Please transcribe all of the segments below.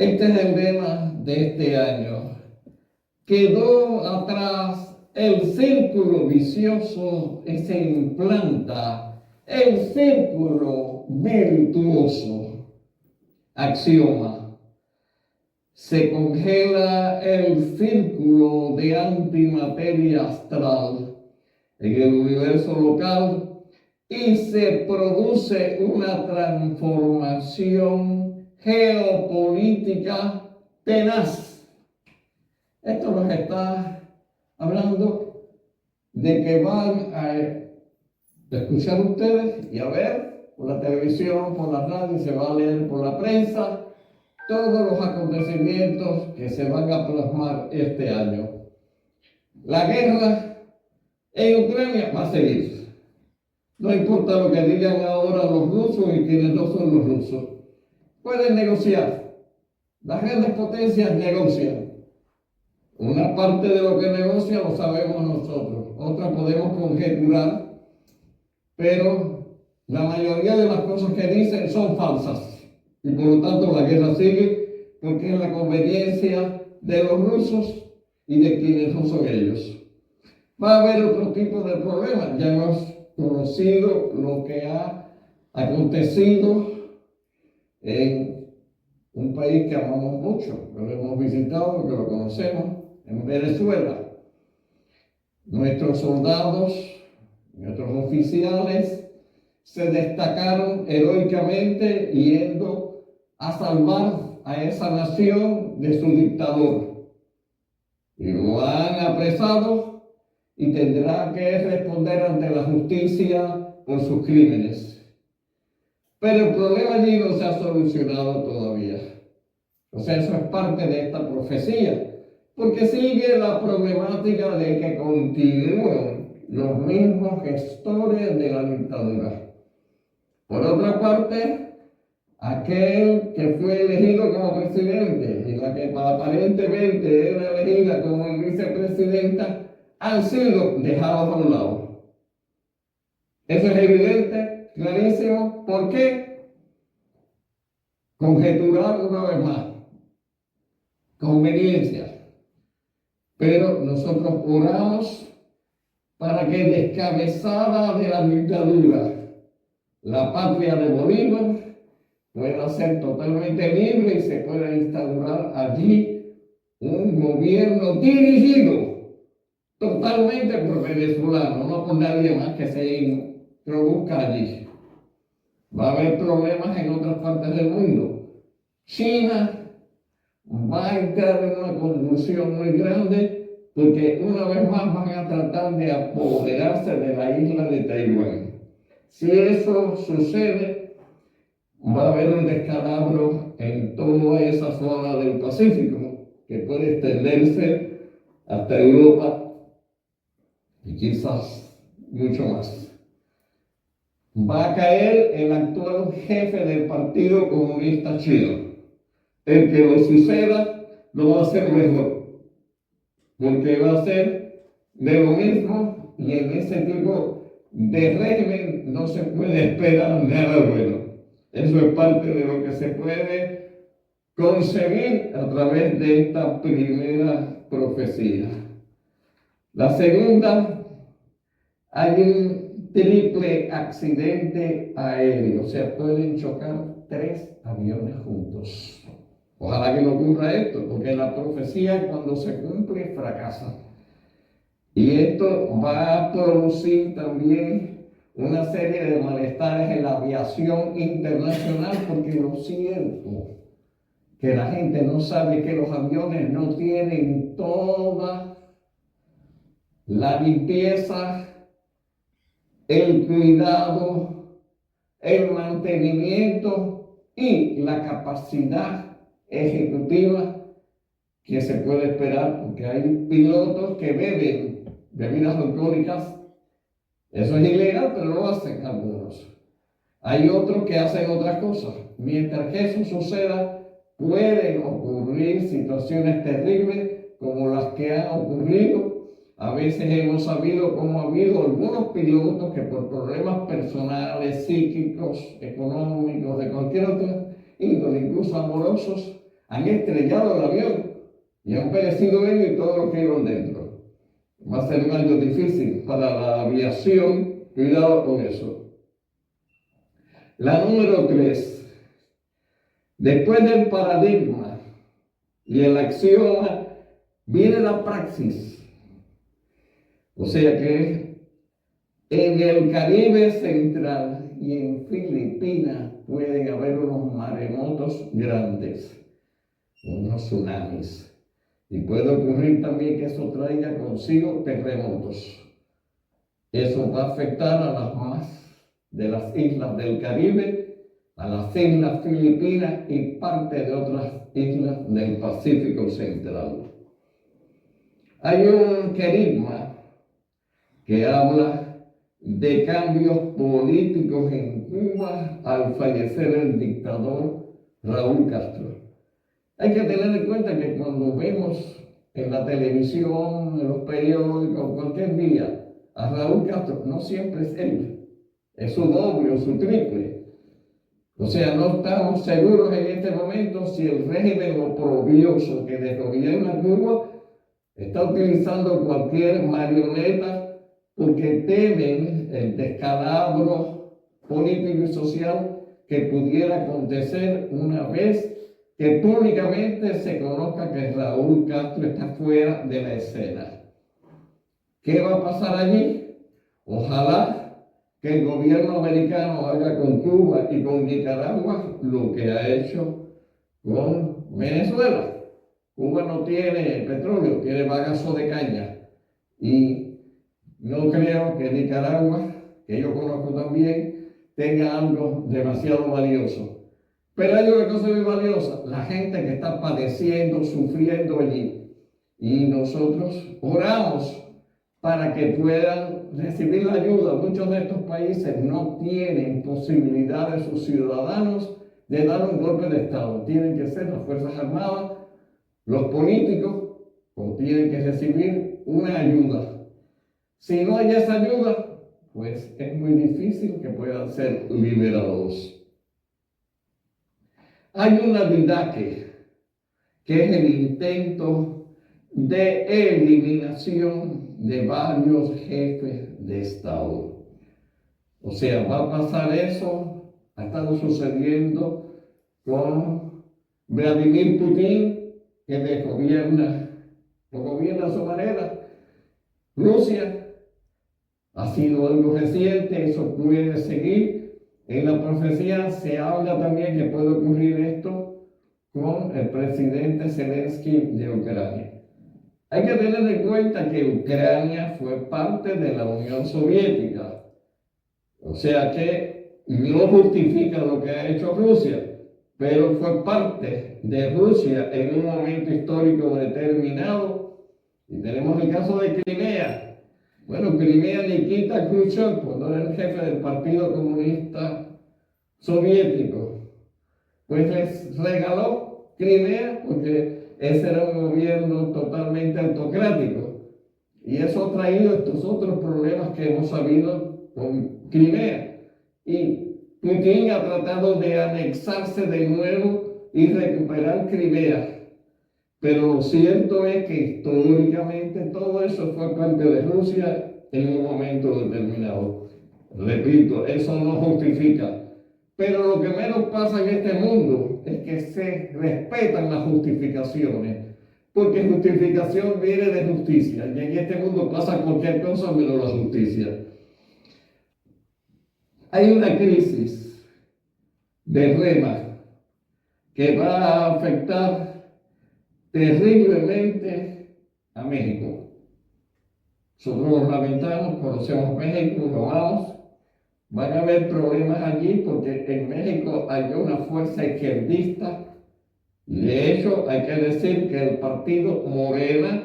Este es el lema de este año. Quedó atrás el círculo vicioso y se implanta el círculo virtuoso. Axioma. Se congela el círculo de antimateria astral en el universo local y se produce una transformación geopolítica tenaz. Esto nos está hablando de que van a escuchar ustedes y a ver por la televisión, por la radio, se va a leer por la prensa todos los acontecimientos que se van a plasmar este año. La guerra en Ucrania va a seguir. No importa lo que digan ahora los rusos y quienes no son los rusos. Pueden negociar. Las grandes potencias negocian. Una parte de lo que negocian lo sabemos nosotros. Otra podemos conjeturar. Pero la mayoría de las cosas que dicen son falsas. Y por lo tanto la guerra sigue porque es la conveniencia de los rusos y de quienes no son ellos. Va a haber otro tipo de problemas. Ya hemos conocido lo que ha acontecido en un país que amamos mucho, que lo hemos visitado, que lo conocemos, en Venezuela. Nuestros soldados, nuestros oficiales se destacaron heroicamente yendo a salvar a esa nación de su dictador. Y lo han apresado y tendrá que responder ante la justicia por sus crímenes. Pero el problema allí no se ha solucionado todavía. O sea, eso es parte de esta profecía, porque sigue la problemática de que continúen los mismos gestores de la dictadura. Por otra parte, aquel que fue elegido como presidente y la que aparentemente era elegida como vicepresidenta han sido dejados a un lado. Eso es evidente, clarísimo. ¿Por qué? Conjeturar una vez más. Conveniencia. Pero nosotros oramos para que descabezada de la dictadura, la patria de Bolívar pueda ser totalmente libre y se pueda instaurar allí un gobierno dirigido totalmente por venezolanos, no por nadie más que se introduzca allí. Va a haber problemas en otras partes del mundo. China va a entrar en una convulsión muy grande porque una vez más van a tratar de apoderarse de la isla de Taiwán. Si eso sucede, va a haber un descalabro en toda esa zona del Pacífico que puede extenderse hasta Europa y quizás mucho más. Va a caer el actual jefe del Partido Comunista Chino. El que lo suceda lo va a hacer mejor, porque va a ser de lo mismo y en ese tipo de régimen no se puede esperar nada bueno. Eso es parte de lo que se puede concebir a través de esta primera profecía. La segunda, hay un triple accidente aéreo, o sea, pueden chocar 3 aviones juntos. Ojalá que no ocurra esto, porque la profecía cuando se cumple fracasa. Y esto va a producir también una serie de malestares en la aviación internacional, porque lo cierto que la gente no sabe que los aviones no tienen toda la limpieza, el cuidado, el mantenimiento y la capacidad ejecutiva que se puede esperar, porque hay pilotos que beben bebidas alcohólicas. Eso es ilegal, pero lo hacen algunos. Hay otros que hacen otras cosas. Mientras que eso suceda, pueden ocurrir situaciones terribles como las que han ocurrido. A veces hemos sabido cómo ha habido algunos pilotos que por problemas personales, psíquicos, económicos, de cualquier otra índole, incluso amorosos, han estrellado el avión y han perecido ellos y todos los que iban dentro. Va a ser un año difícil para la aviación, cuidado con eso. La número 3. Después del paradigma y el axioma, viene la praxis. O sea que en el Caribe central y en Filipinas pueden haber unos maremotos grandes, unos tsunamis. Y puede ocurrir también que eso traiga consigo terremotos. Eso va a afectar a las más de las islas del Caribe, a las islas Filipinas y parte de otras islas del Pacífico Central. Hay un querigma que habla de cambios políticos en Cuba al fallecer el dictador Raúl Castro. Hay que tener en cuenta que cuando vemos en la televisión, en los periódicos, cualquier día, a Raúl Castro, no siempre es él, es su doble o su triple. O sea, no estamos seguros en este momento si el régimen oprobioso que desgobierna Cuba está utilizando cualquier marioneta porque temen el descalabro político y social que pudiera acontecer una vez que públicamente se conozca que Raúl Castro está fuera de la escena. ¿Qué va a pasar allí? Ojalá que el gobierno americano haga con Cuba y con Nicaragua lo que ha hecho con Venezuela. Cuba no tiene petróleo, tiene bagazo de caña. Y no creo que Nicaragua, que yo conozco también, tenga algo demasiado valioso. Pero hay una cosa muy valiosa, la gente que está padeciendo, sufriendo allí. Y nosotros oramos para que puedan recibir la ayuda. Muchos de estos países no tienen posibilidad de sus ciudadanos de dar un golpe de Estado. Tienen que ser las Fuerzas Armadas, los políticos, o tienen que recibir una ayuda. Si no hay esa ayuda, pues es muy difícil que puedan ser liberados. Hay una didaque, que es el intento de eliminación de varios jefes de Estado. O sea, va a pasar eso, ha estado sucediendo con Vladimir Putin, que lo gobierna a su manera. Rusia ha sido algo reciente, eso puede seguir. En la profecía se habla también que puede ocurrir esto con el presidente Zelensky de Ucrania. Hay que tener en cuenta que Ucrania fue parte de la Unión Soviética. O sea que no justifica lo que ha hecho Rusia, pero fue parte de Rusia en un momento histórico determinado. Y tenemos el caso de Crimea. Bueno, Crimea Nikita Khrushchev, cuando era el jefe del Partido Comunista Soviético, pues les regaló Crimea porque ese era un gobierno totalmente autocrático. Y eso ha traído estos otros problemas que hemos sabido con Crimea. Y Putin ha tratado de anexarse de nuevo y recuperar Crimea. Pero lo cierto es que históricamente todo eso fue parte de Rusia en un momento determinado. Repito, eso no justifica. Pero lo que menos pasa en este mundo es que se respetan las justificaciones. Porque justificación viene de justicia. Y en este mundo pasa cualquier cosa menos la justicia. Hay una crisis de rema que va a afectar terriblemente a México. Nosotros lo lamentamos, conocemos México, lo amamos. Van a haber problemas allí porque en México hay una fuerza izquierdista. De hecho, hay que decir que el partido Morena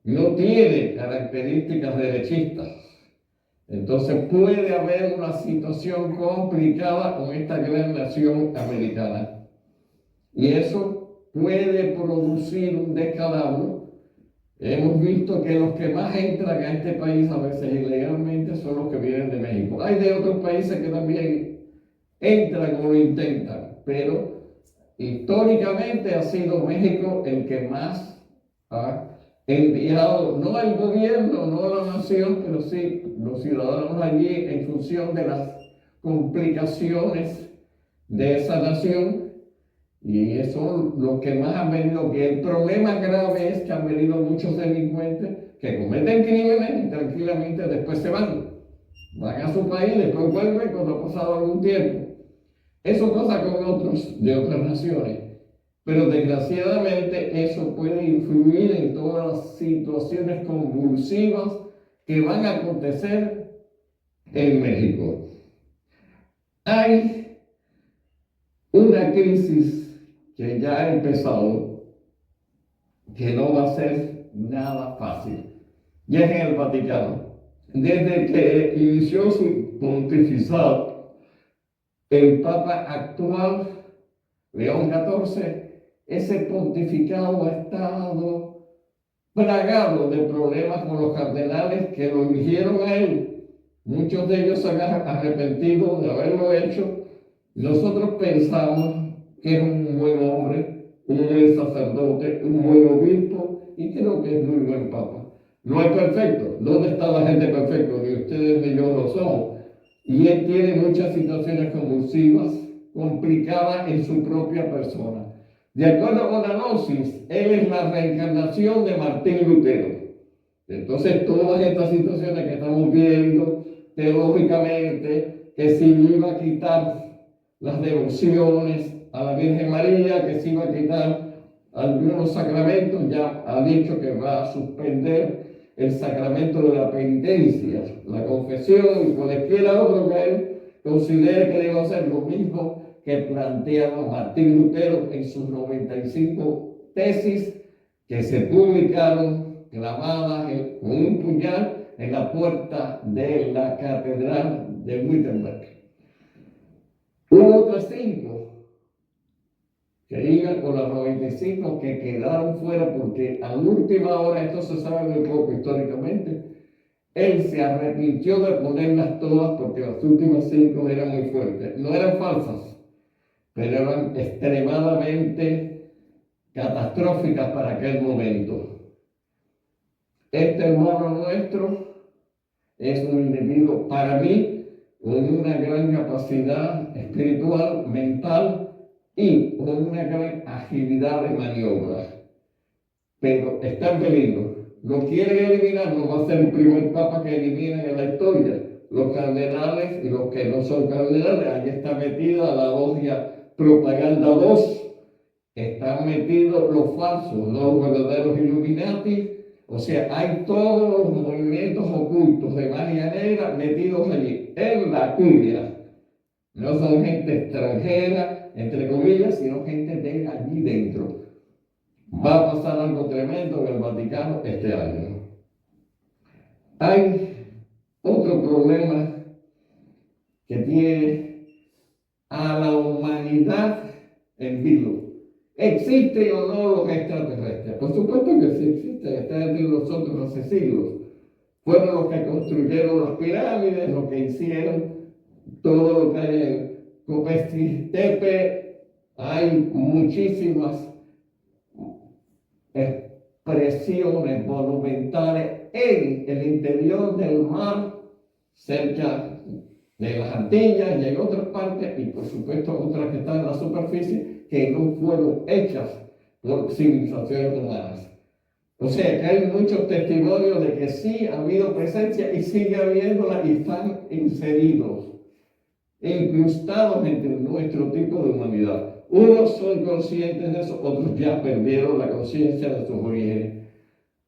no tiene características derechistas. Entonces puede haber una situación complicada con esta gran nación americana. Y eso puede producir un descalabro. Hemos visto que los que más entran a este país a veces ilegalmente son los que vienen de México. Hay de otros países que también entran o lo intentan, pero históricamente ha sido México el que más ha enviado, no el gobierno, no la nación, pero sí los ciudadanos allí en función de las complicaciones de esa nación. Y son los que más han venido, que el problema grave es que han venido muchos delincuentes que cometen crímenes y tranquilamente después se van a su país, después vuelven cuando ha pasado algún tiempo. Eso pasa con otros de otras naciones, pero desgraciadamente eso puede influir en todas las situaciones convulsivas que van a acontecer en México. Hay una crisis que ya ha empezado, que no va a ser nada fácil, y es en el Vaticano. Desde que inició su pontificado, el Papa actual, León XIV, ese pontificado ha estado plagado de problemas con los cardenales que lo eligieron a él. Muchos de ellos se han arrepentido de haberlo hecho. Nosotros pensamos que es un buen hombre, un buen sacerdote, un buen obispo, y creo que es muy buen papa. No es perfecto. ¿Dónde está la gente perfecta? Ni ustedes ni yo lo somos. Y él tiene muchas situaciones convulsivas, complicadas en su propia persona. De acuerdo con la Gnosis, él es la reencarnación de Martín Lutero. Entonces, todas estas situaciones que estamos viendo teológicamente, que si iba a quitar las devociones a la Virgen María, que se iba a quitar algunos sacramentos, ya ha dicho que va a suspender el sacramento de la penitencia, la confesión y cualquiera otro que él considere que debe hacer lo mismo que planteaba Martín Lutero en sus 95 tesis que se publicaron clavadas con un puñal en la puerta de la catedral de Wittenberg. Hubo otras 5 que iban con las 95 que quedaron fuera porque a última hora, esto se sabe muy poco históricamente, él se arrepintió de ponerlas todas porque las últimas 5 eran muy fuertes. No eran falsas, pero eran extremadamente catastróficas para aquel momento. Este hermano nuestro es un individuo, para mí, con una gran capacidad espiritual, mental y con una gran agilidad de maniobra. Pero está en peligro. Lo quieren eliminar, no va a ser el primer papa que eliminen en la historia. Los cardenales y los que no son cardenales, ahí está metida la logia Propaganda 2, están metidos los falsos, los verdaderos Illuminati. O sea, hay todos los movimientos ocultos de magia negra metidos allí, en la curia. No son gente extranjera, entre comillas, sino gente de allí dentro. Va a pasar algo tremendo en el Vaticano este año. Hay otro problema que tiene a la humanidad en vilo. ¿Existen o no los extraterrestres? Por supuesto que sí existen, están entre nosotros hace siglos. Fueron los que construyeron las pirámides, los que hicieron todo lo que hay en Göbekli Tepe. Hay muchísimas expresiones monumentales en el interior del mar, cerca de las Antillas y en otras partes, y por supuesto otras que están en la superficie, que no fueron hechas por civilizaciones humanas. O sea que hay muchos testimonios de que sí ha habido presencia y sigue habiéndola y están inseridos, incrustados entre nuestro tipo de humanidad. Unos son conscientes de eso, otros ya perdieron la conciencia de sus orígenes.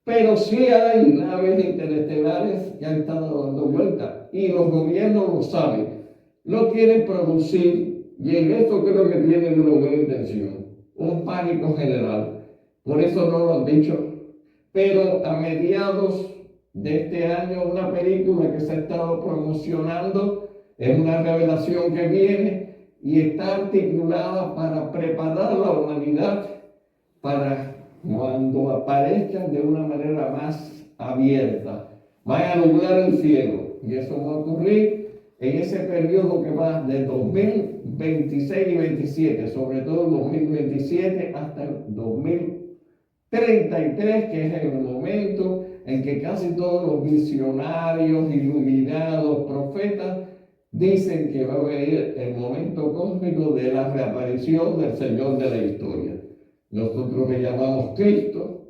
Pero sí hay naves interestelares que han estado dando vueltas y los gobiernos lo saben. No quieren producir, y en esto creo que tienen una buena intención, un pánico general. Por eso no lo han dicho. Pero a mediados de este año, una película que se ha estado promocionando es una revelación que viene y está articulada para preparar a la humanidad para cuando aparezcan de una manera más abierta. Van a nublar el cielo y eso va a ocurrir en ese periodo que va de 2026 y 27, sobre todo 2027 hasta el 2033, que es el momento en que casi todos los visionarios, iluminados, profetas, dicen que va a venir el momento cósmico de la reaparición del Señor de la historia. Nosotros le llamamos Cristo,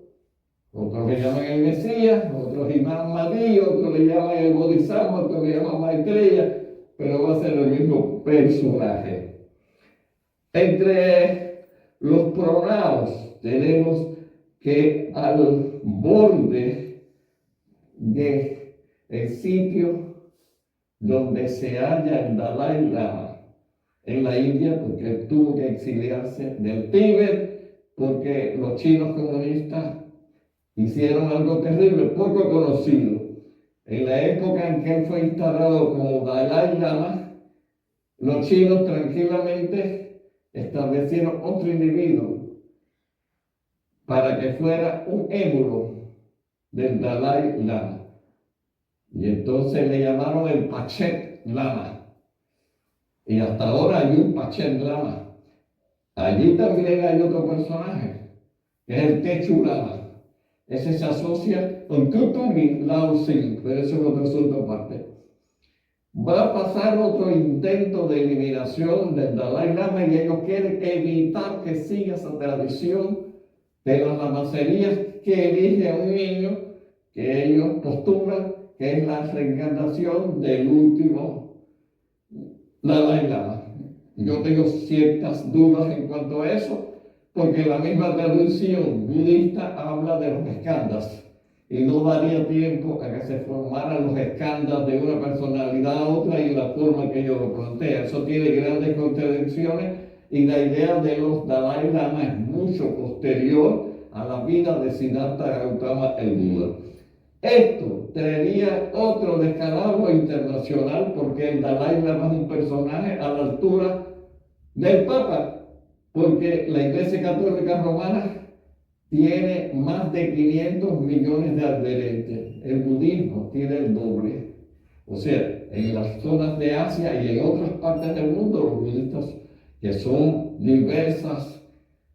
otros le llaman el Mesías, otros Imán Mahdi, otros le llaman el Bodhisattva, otros le llaman Maitreya, pero va a ser el mismo personaje. Entre los pronaos tenemos que al borde del sitio donde se halla el Dalai Lama en la India, porque él tuvo que exiliarse del Tíbet, porque los chinos comunistas hicieron algo terrible, poco conocido. En la época en que él fue instalado como Dalai Lama, los chinos tranquilamente establecieron otro individuo para que fuera un émulo del Dalai Lama. Y entonces le llamaron el Pachet Lama. Y hasta ahora hay un Pachet Lama. Allí también hay otro personaje, que es el Techu Lama. Ese se asocia con Kutumi Lao Sin, pero eso es otro asunto aparte. Va a pasar otro intento de eliminación del Dalai Lama y ellos quieren evitar que siga esa tradición de las lamacerías que elige a un niño que ellos postulan que es la reencarnación del último Dalai Lama. Yo tengo ciertas dudas en cuanto a eso, porque la misma tradición budista habla de los skandhas y no daría tiempo a que se formaran los skandhas de una personalidad a otra y la forma que ellos lo plantean. Eso tiene grandes contradicciones y la idea de los Dalai Lama es mucho posterior a la vida de Siddhartha Gautama el Buda. Esto traería otro descalabro internacional porque el Dalai Lama es un personaje a la altura del Papa, porque la Iglesia Católica Romana tiene más de 500 millones de adherentes. El budismo tiene el doble. O sea, en las zonas de Asia y en otras partes del mundo, los budistas, que son diversas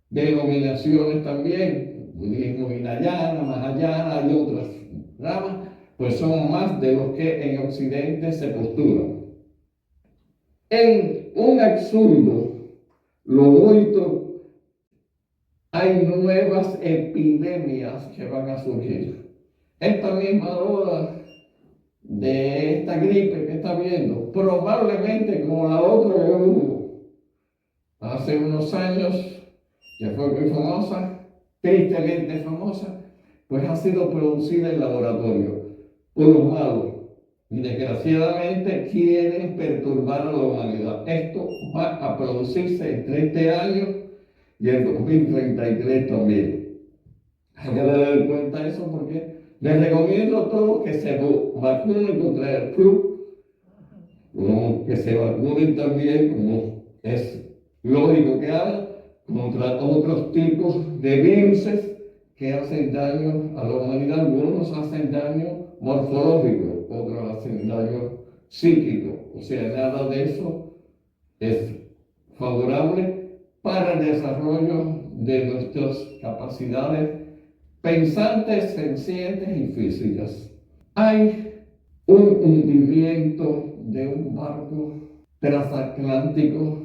denominaciones también, budismo Hinayana, Mahayana y otras ramas, pues son más de los que en Occidente se postulan. En un absurdo logoito, hay nuevas epidemias que van a surgir. Esta misma hora de esta gripe que está viendo, probablemente como la otra que hubo hace unos años, que fue muy famosa, tristemente famosa, pues ha sido producida en laboratorio por los malos. Y desgraciadamente quieren perturbar a la humanidad. Esto va a producirse entre este año y el 2033 también. Hay que darle cuenta de eso porque les recomiendo a todos que se vacunen contra el flu, como que se vacunen también, como es lógico que hagan, contra otros tipos de virus que hacen daño a la humanidad. Algunos hacen daño morfológico, otros hacen daño psíquico. O sea, nada de eso es favorable para el desarrollo de nuestras capacidades pensantes, sencientes y físicas. Hay un hundimiento de un barco transatlántico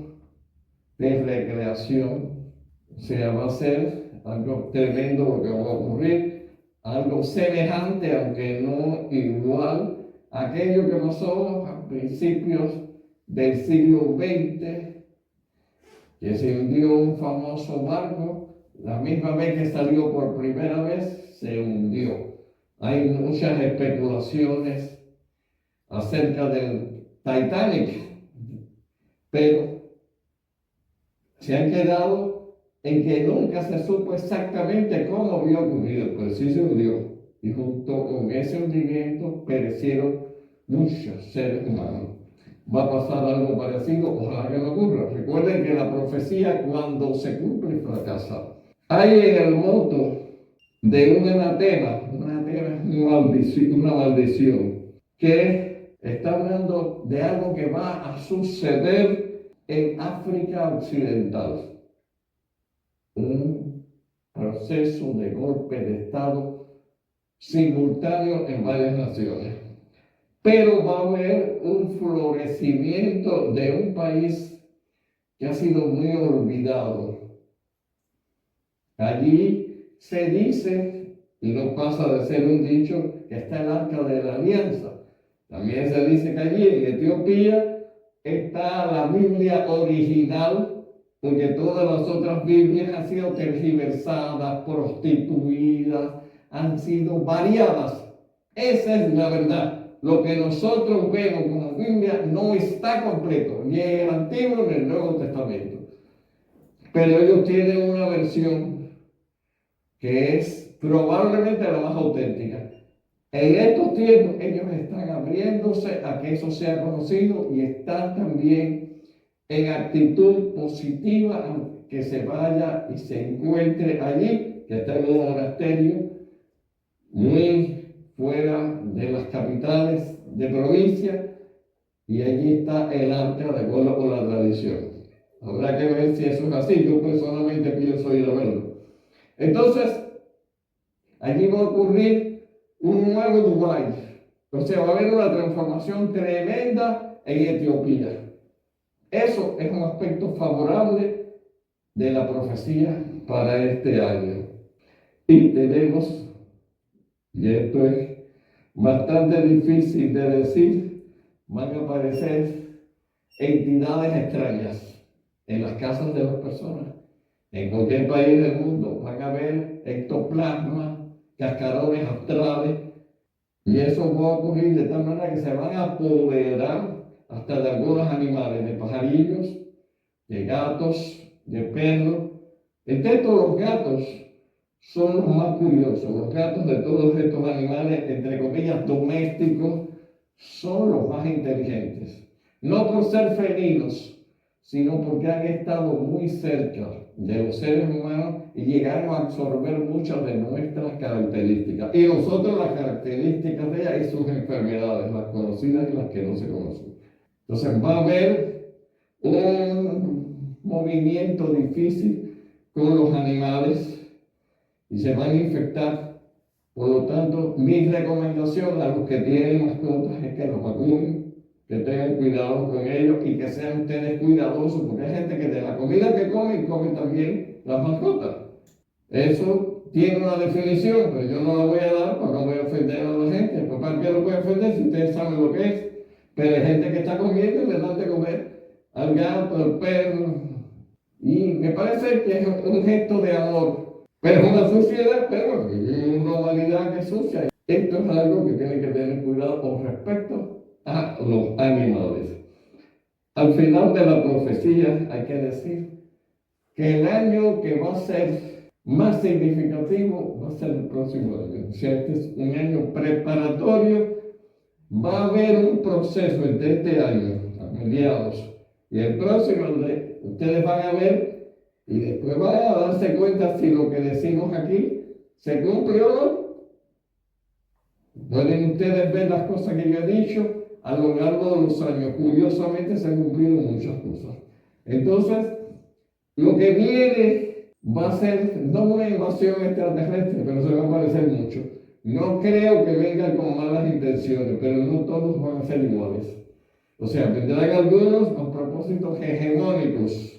de recreación. O sea, va a ser algo tremendo lo que va a ocurrir, algo semejante, aunque no igual, a aquello que pasó a principios del siglo XX, que se hundió un famoso barco, la misma vez que salió por primera vez, se hundió. Hay muchas especulaciones acerca del Titanic, pero se han quedado en que nunca se supo exactamente cómo había ocurrido, pero sí se hundió. Y junto con ese hundimiento perecieron muchos seres humanos. Va a pasar algo parecido, ojalá que no ocurra. Recuerden que la profecía cuando se cumple fracasa. Hay en el moto de un anatema, una maldición, que está hablando de algo que va a suceder en África Occidental. Un proceso de golpe de Estado simultáneo en varias naciones. Pero va a haber un florecimiento de un país que ha sido muy olvidado. Allí se dice, y no pasa de ser un dicho, que está el Arca de la Alianza. También se dice que allí en Etiopía está la Biblia original, porque todas las otras Biblias han sido tergiversadas, prostituidas, han sido variadas. Esa es la verdad. Lo que nosotros vemos como Biblia no está completo, ni en el Antiguo ni en el Nuevo Testamento. Pero ellos tienen una versión que es probablemente la más auténtica. En estos tiempos ellos están abriéndose a que eso sea conocido y están también en actitud positiva a que se vaya y se encuentre allí, que está en un monasterio muy fuera de las capitales de provincia, y allí está el arca de acuerdo con la tradición. Habrá que ver si eso es así. Yo personalmente pienso ir a verlo. Entonces, allí va a ocurrir un nuevo Dubái. O sea, va a haber una transformación tremenda en Etiopía. Eso es un aspecto favorable de la profecía para este año. Y tenemos, y esto es bastante difícil de decir, van a aparecer entidades extrañas en las casas de las personas. En cualquier país del mundo van a haber ectoplasma, cascarones astrales, y eso va a ocurrir de tal manera que se van a apoderar hasta de algunos animales, de pajarillos, de gatos, de perros. Entre todos los gatos son los más curiosos. Los gatos de todos estos animales, entre comillas, domésticos, son los más inteligentes. No por ser felinos, sino porque han estado muy cerca de los seres humanos y llegaron a absorber muchas de nuestras características. Y nosotros las características de ellas y sus enfermedades, las conocidas y las que no se conocen. Entonces va a haber un movimiento difícil con los animales y se van a infectar. Por lo tanto, mi recomendación a los que tienen mascotas es que los vacunen, que tengan cuidado con ellos y que sean ustedes cuidadosos, porque hay gente que de la comida que come también las mascotas. Eso tiene una definición, pero yo no la voy a dar porque no voy a ofender a la gente. Pues ¿para qué lo voy a ofender si ustedes saben lo que es? Pero hay gente que está comiendo y le dan de comer al gato, al perro. Y me parece que es un gesto de amor. Pero es una suciedad, pero es una humanidad que es sucia. Esto es algo que tienen que tener cuidado con respecto a los animales. Al final de la profecía hay que decir que el año que va a ser más significativo va a ser el próximo año. O sea, este es un año preparatorio. Va a haber un proceso entre este año, a mediados, y el próximo, ustedes van a ver y después van a darse cuenta si lo que decimos aquí se cumple o no. Pueden ustedes ver las cosas que yo he dicho a lo largo de los años. Curiosamente se han cumplido muchas cosas. Entonces, lo que viene va a ser no una invasión extraterrestre, pero se va a parecer mucho. No creo que vengan con malas intenciones, pero no todos van a ser iguales. O sea, vendrán algunos con propósitos hegemónicos.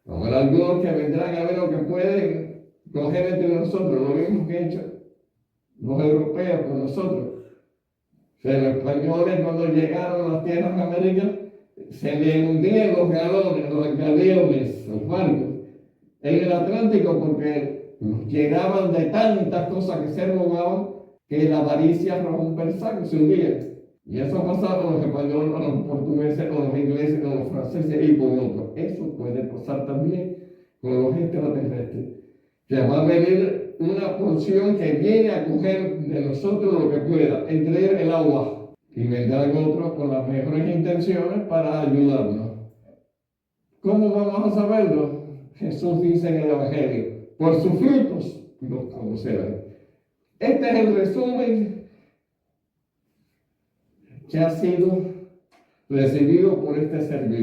Habrá algunos que vendrán a ver lo que pueden coger entre nosotros, lo mismo que han hecho los europeos con nosotros. O sea, los españoles cuando llegaron a las tierras de América, se le hundían los galeones, los barcos, en el Atlántico porque llegaban de tantas cosas que se robaban que la avaricia rompe el saco y se hundía. Y eso ha pasado con los españoles, con los portugueses, con los ingleses, con los franceses y con otros. Eso puede pasar también con los extraterrestres. Que va a venir una porción que viene a coger de nosotros lo que pueda, entre ellos el agua. Y vendrán otros con las mejores intenciones para ayudarnos. ¿Cómo vamos a saberlo? Jesús dice en el Evangelio, por sus frutos los conocerán. Este es el resumen que ha sido recibido por este servidor.